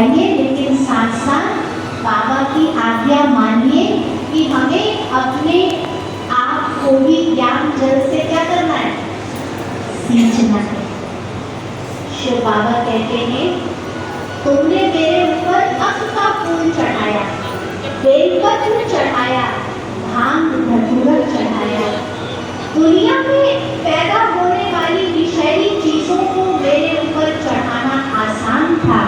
लगाइए, लेकिन साथ साथ बाबा की आज्ञा मानिए कि हमें अपने आप को भी ज्ञान जल से क्या करना है, सींचना है। शिव बाबा कहते हैं, तुमने मेरे ऊपर अख का फूल चढ़ाया, बेलपत्र चढ़ाया, भांग धतूरा चढ़ाया, दुनिया में पैदा होने वाली विषैली चीजों को मेरे ऊपर चढ़ाना आसान था,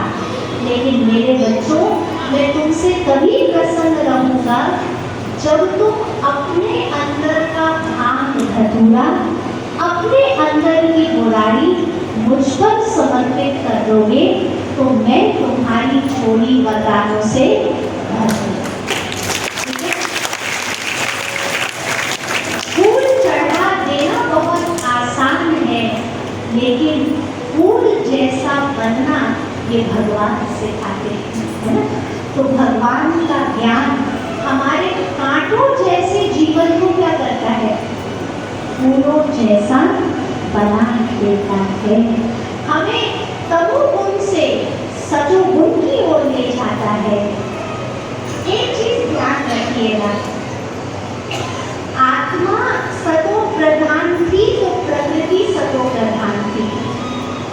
लेकिन मेरे बच्चों, मैं तुमसे तभी प्रसन्न रहूंगा जब तुम अपने अंदर का भांग धतूरा, अपने अंदर की मुरारी मुझ पर समर्पित कर दोगे, तो मैं तुम्हारी झोली वरदानों से भर दूंगा। फूल चढ़ा देना बहुत आसान है, लेकिन फूल जैसा बनना ये भगवान सिखाते हैं, है ना। तो भगवान का ज्ञान हमारे कांटों जैसे जीवन को क्या करता है, फूलों जैसा बना देता है। हमें तमोगुण से सतोगुण की ओर ले जाता है। एक चीज ध्यान रखिएगा, आत्मा सतो प्रधान थी तो प्रकृति सतो प्रधान थी।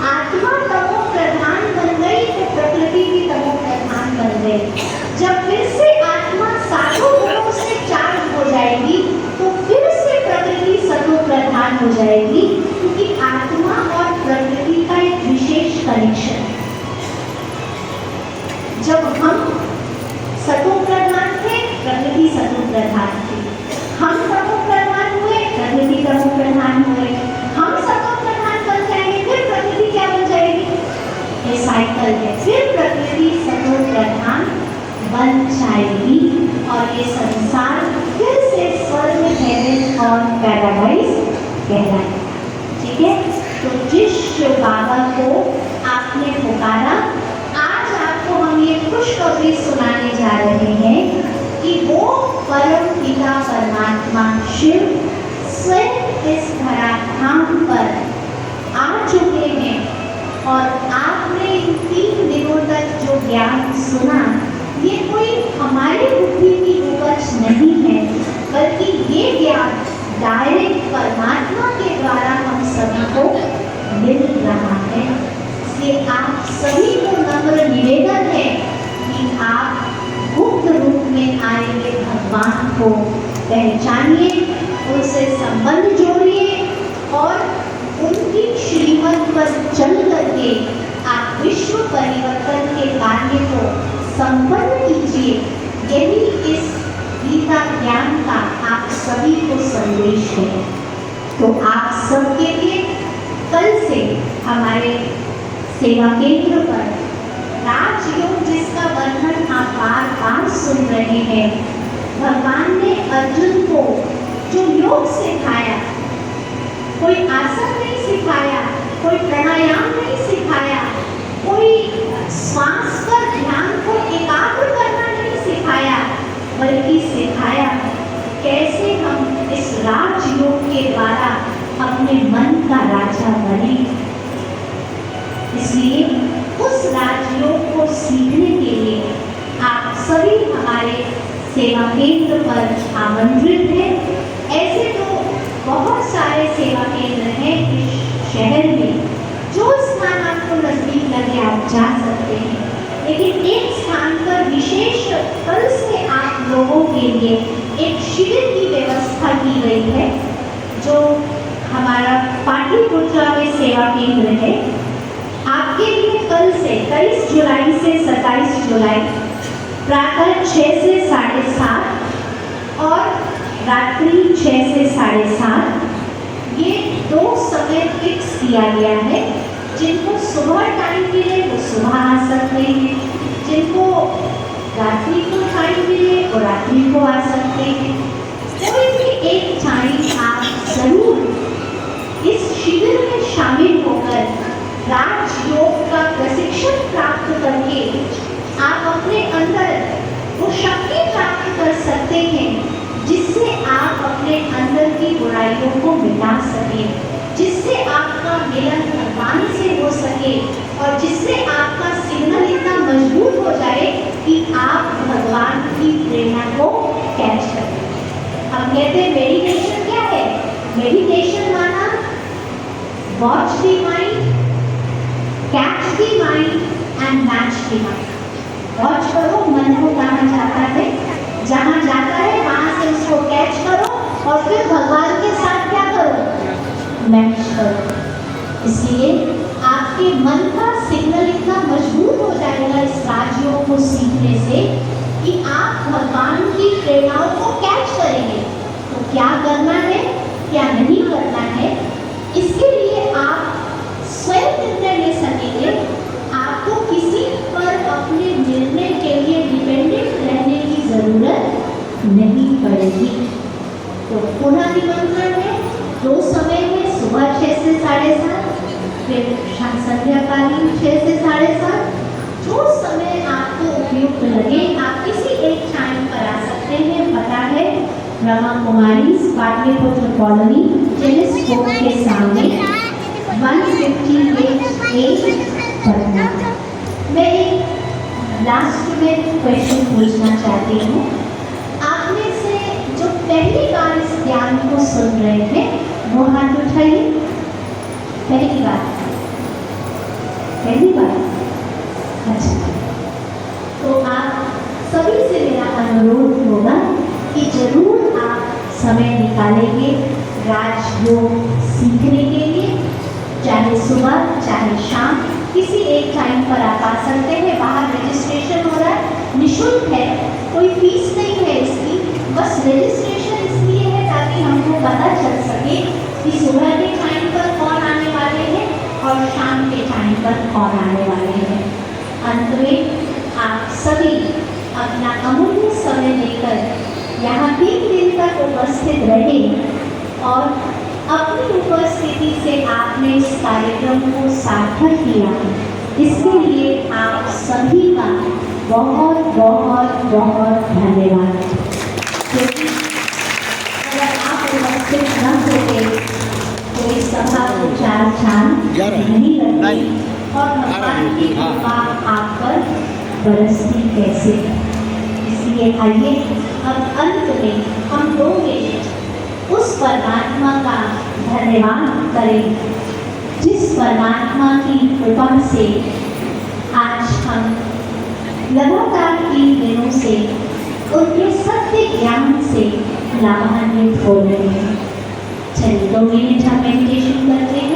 आत्मा तमो प्रधान बन गई तो प्रकृति भी तमो प्रधान बन गई। जब फिर से आत्मा सातों गुणों से चार्ज हो जाएगी तो फिर से प्रकृति सतो प्रधान हो जाएगी, क्योंकि आत्मा और प्रकृति का एक विशेष कनेक्शन है। जब हम सतो प्रधान थे, प्रकृति सतो प्रधान थी। हम तमो प्रधान हुए, प्रकृति तमो प्रधान हुए। हम सतो प्रधान बन जाएंगे, फिर प्रकृति क्या बन जाएगी, ये साइकिल है। फिर प्रकृति सतो प्रधान बन जाएगी और ये संसार फिर से स्वर्ग, हेवन और पैराडाइज कहलाएगा। ठीक है, तो जिस शिव बाबा को आपने पुकारा, आज आपको हम ये खुशखबरी सुनाने जा रहे हैं कि वो परम पिता परमात्मा शिव स्वयं इस धराधाम पर आ चुके हैं। और आपने इन 3 दिनों तक जो ज्ञान सुना, ये कोई हमारी बुद्धि की उपज नहीं है, बल्कि ये ज्ञान डायरेक्ट परमात्मा के द्वारा हम सभी को मिल रहा है। इसलिए आप सभी को नम्र निवेदन है कि आप गुप्त रूप में आए हुए भगवान को पहचानिए, उनसे संबंध जोड़िए और उनकी श्रीमत पर चल करके आप विश्व परिवर्तन के कार्य को संपन्न कीजिए। यही इस गीता ज्ञान का आप सभी को संदेश है। तो आप सबके लिए कल से हमारे सेवा केंद्र पर राजयोग, जिसका वर्णन आप बार बार सुन रहे हैं, भगवान ने अर्जुन को जो योग सिखाया, कोई आसन नहीं सिखाया, कोई प्राणायाम नहीं सिखाया, कोई श्वास पर ध्यान को एकाग्र करना नहीं सिखाया, बल्कि सिखाया कैसे हम इस राजयोग के द्वारा अपने मन का राजा बने। इसलिए उस राजयोग को सीखने के लिए आप सभी हमारे सेवा केंद्र पर आमंत्रित हैं। ऐसे तो बहुत सारे सेवा केंद्र हैं इस शहर में, जो स्थान आपको नजदीक लगे आप जा सकते हैं, लेकिन एक स्थान पर विशेष कल से आप लोगों के लिए एक शिविर की व्यवस्था की गई है, जो हमारा पाटलिपुत्रा में सेवा केंद्र है। आपके लिए कल से 23 जुलाई से 27 जुलाई प्रातः 6 से 7:30 और रात्रि 6 से 7:30, ये 2 समय फिक्स किया गया है। जिनको सुबह टाइम मिले वो सुबह आ सकते हैं, जिनको रात्रि को टाइम मिले वो रात्रि को आ सकते हैं। कोई भी एक टाइम आप जरूर इस शिविर में शामिल होकर राजयोग का प्रशिक्षण प्राप्त करके आप अपने अंदर वो शक्ति प्राप्त कर सकते हैं, जिससे आप अपने अंदर की बुराइयों को मिटा सकें, जिससे आपका मिलन भगवान से हो सके और जिससे आपका सिग्नल इतना मजबूत हम कहते हैं मेडिटेशन क्या है? मेडिटेशन माना watch the mind, catch the mind and match the mind. Watch करो मन को कहाँ जाता है, जहाँ जाता है वहाँ से उसको कैच करो और फिर भगवान के साथ क्या करो? मैच करो। इसलिए आपके मन का सिग्नल इतना मजबूत हो जाएगा इस राजयोग को सीखने से कि आप भगवान की प्रेरणाओं को कैच करेंगे। तो क्या करना है, क्या नहीं करना है, इसके लिए आप स्वयं निर्णय ले सकेंगे। आपको किसी पर अपने निर्णय के लिए डिपेंडेंट रहने की जरूरत नहीं पड़ेगी। तो पुनः निमंत्रण है 2 समय में, सुबह 6 से 7:30, फिर संध्याकालीन 6 से 7:30। जो समय आपको उपयुक्त लगे आप किसी एक टाइम पर आ सकते हैं। पता है ब्रह्मा कुमारी पाटलिपुत्र कॉलोनी, टेलीस्कोप के सामने, 158A पटना। मैं एक लास्ट में क्वेश्चन पूछना चाहती हूँ। आपने से जो पहली बार इस ज्ञान को सुन रहे थे वो हाथ उठाइए। पहली बार? अच्छा, तो आप सभी से मेरा अनुरोध होगा कि जरूर आप समय निकालेंगे राजयोग सीखने के लिए, चाहे सुबह चाहे शाम, किसी एक टाइम पर आप आ सकते हैं। बाहर रजिस्ट्रेशन हो रहा है, निःशुल्क है, कोई फीस नहीं है इसकी, बस रजिस्ट्रेशन इसलिए है ताकि हमको पता चल सके कि सुबह के टाइम पर कौन आने वाले हैं और शाम के टाइम पर कौन आने वाले हैं। अंत में आप सभी अपना अमूल्य समय लेकर यहाँ 3 दिन तक उपस्थित रहे और अपनी उपस्थिति से आपने इस कार्यक्रम को सार्थक किया। इसके लिए आप सभी का बहुत बहुत बहुत धन्यवाद। क्योंकि अगर आप उपस्थित न होते तो इस सभा को 4 चांद नहीं लगती और भगवान की कृपा आप पर बरसती कैसे। इसलिए आइए अब अंत में हम 2 मिनट उस परमात्मा का धन्यवाद करें जिस परमात्मा की कृपा से आज हम लगातार 3 दिनों से उनके सत्य ज्ञान से लाभान्वित हो रहे हैं। चलिए 2 मिनट हम मेडिटेशन करते हैं।